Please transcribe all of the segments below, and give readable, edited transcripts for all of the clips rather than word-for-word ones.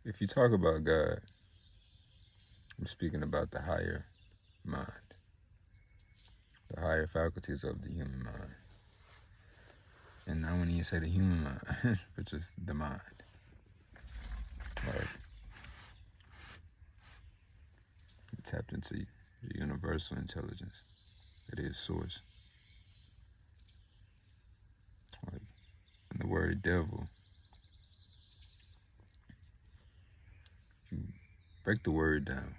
If you talk about God, we're speaking about the higher mind, the higher faculties of the human mind. And I wouldn't even say the human mind, but just the mind. Right? You tapped into the universal intelligence. It is source. Right? And the word devil, you break the word down.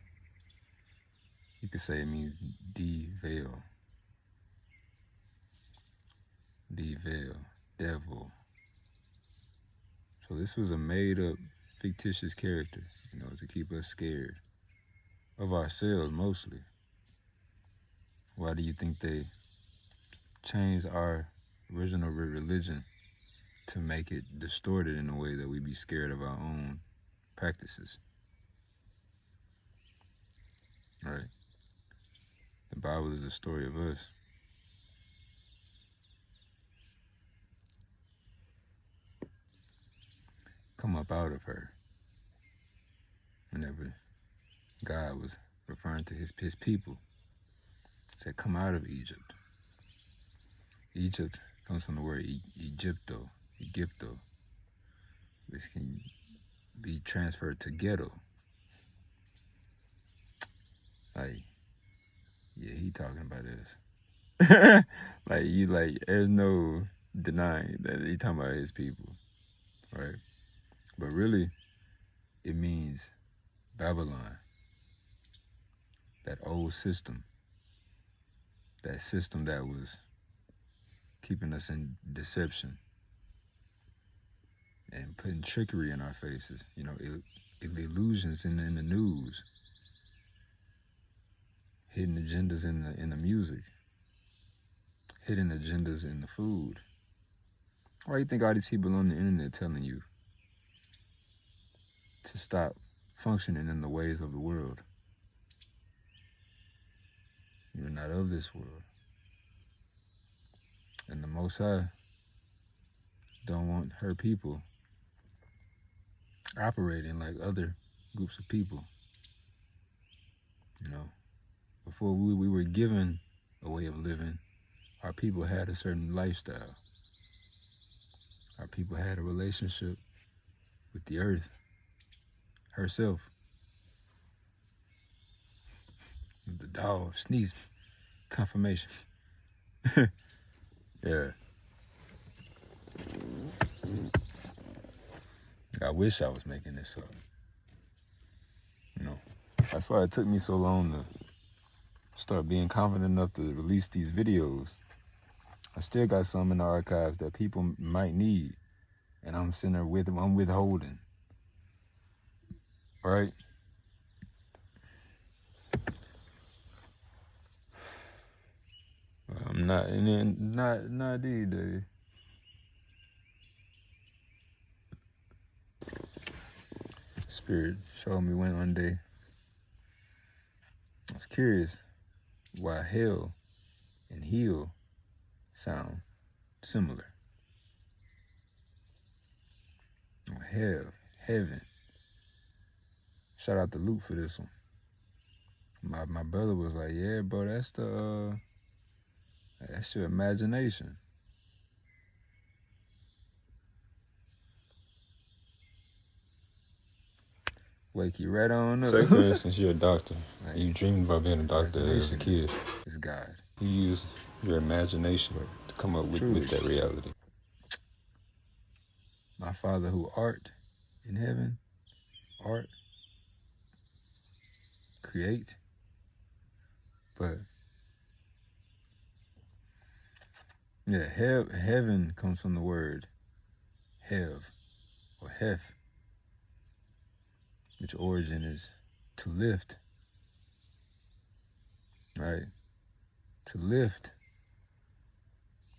You could say it means de-veil. De-veil. Devil. So this was a made-up, fictitious character, to keep us scared. Of ourselves, mostly. Why do you think they changed our original religion to make it distorted in a way that we be scared of our own practices? Right? The Bible is a story of us. Come up out of her. Whenever God was referring to his people, he said, come out of Egypt. Egypt comes from the word Egypto, which can be transferred to ghetto. Like, yeah, he talking about us. There's no denying that he talking about his people, right? But really, it means Babylon, that old system, that system that was keeping us in deception and putting trickery in our faces, illusions in the news, hidden agendas in the music, hidden agendas in the food. Why do you think all these people on the internet telling you to stop functioning in the ways of the world? You're not of this world. And the Most High don't want her people operating like other groups of people. Before we were given a way of living, our people had a certain lifestyle. Our people had a relationship with the earth herself. The dog sneeze confirmation. Yeah. I wish I was making this up. That's why it took me so long to start being confident enough to release these videos. I still got some in the archives that people might need, and I'm sitting there I'm withholding. Right? I'm not these days. Spirit showed me one day. I was curious why hell and heal sound similar. Hell, heaven. Shout out to Luke for this one. My brother was like, yeah, bro, that's your imagination. Wake you right on up. Say, for instance, you're a doctor. You dreamed about being a doctor as a kid. It's God. You use your imagination to come up with that reality. My Father who art in heaven, art, create, but yeah, heaven comes from the word hev or hef, which origin is to lift, right? To lift.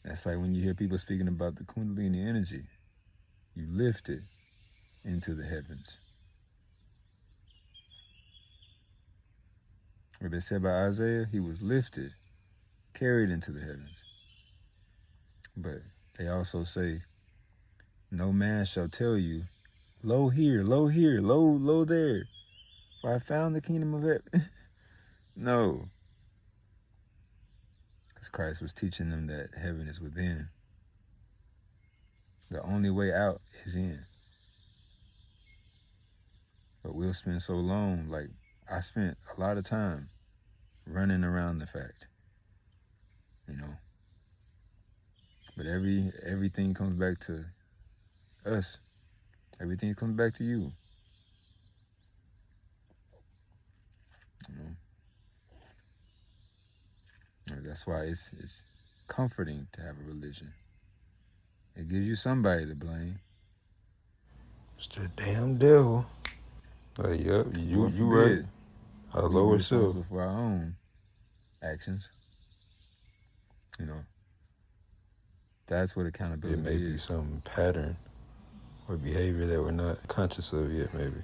That's like when you hear people speaking about the Kundalini energy. You lift it into the heavens. What they said by Isaiah, he was lifted, carried into the heavens. But they also say, no man shall tell you Lo here, lo there. For I found the kingdom of heaven. No. Because Christ was teaching them that heaven is within. The only way out is in. But we'll spend so long, like I spent a lot of time running around the fact, you know. But everything comes back to us. Everything comes back to you. You know. And that's why it's comforting to have a religion. It gives you somebody to blame. It's the damn devil. Yep, you right. Our lower self. For our own actions. You know. That's what accountability is. It may be some pattern or behavior that we're not conscious of yet, maybe.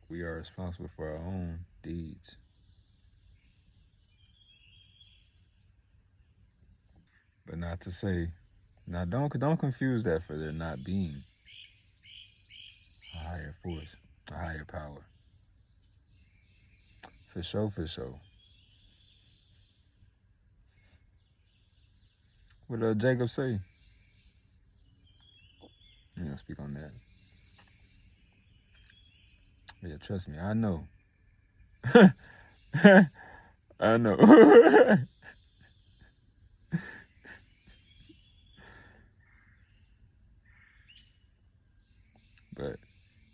We are responsible for our own deeds. But not to say, now don't confuse that for there not being a higher force, a higher power. For sure. What did Jacob say? You know, speak on that. Yeah, trust me, I know. I know. But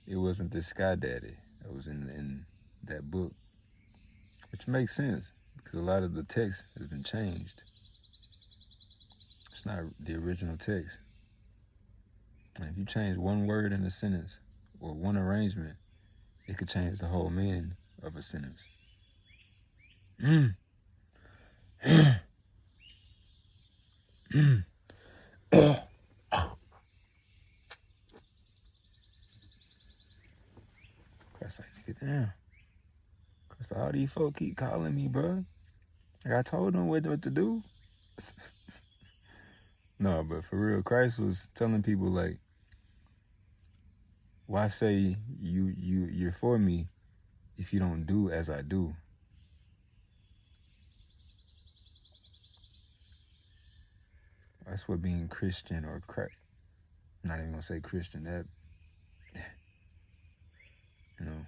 it wasn't the Sky Daddy that was in that book, which makes sense because a lot of the text has been changed. It's not the original text. And if you change one word in a sentence or one arrangement, it could change the whole meaning of a sentence. Christ, like, nigga, damn. Christ, all these folk keep calling me, bro. Like, I told them what to do. No, but for real, Christ was telling people, like, why say you're for me if you don't do as I do? That's what being Christian or Christ. I'm not even gonna say Christian. That, you know.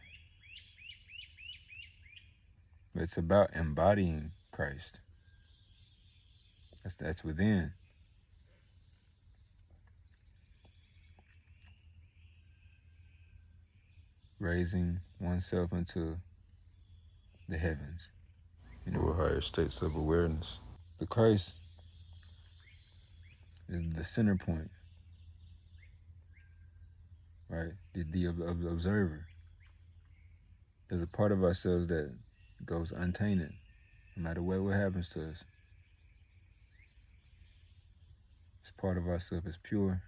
But it's about embodying Christ. That's within. Raising oneself into the heavens. You know, or higher states of awareness. The Christ is the center point, right? The observer. There's a part of ourselves that goes untainted, no matter what happens to us. This part of ourselves is pure.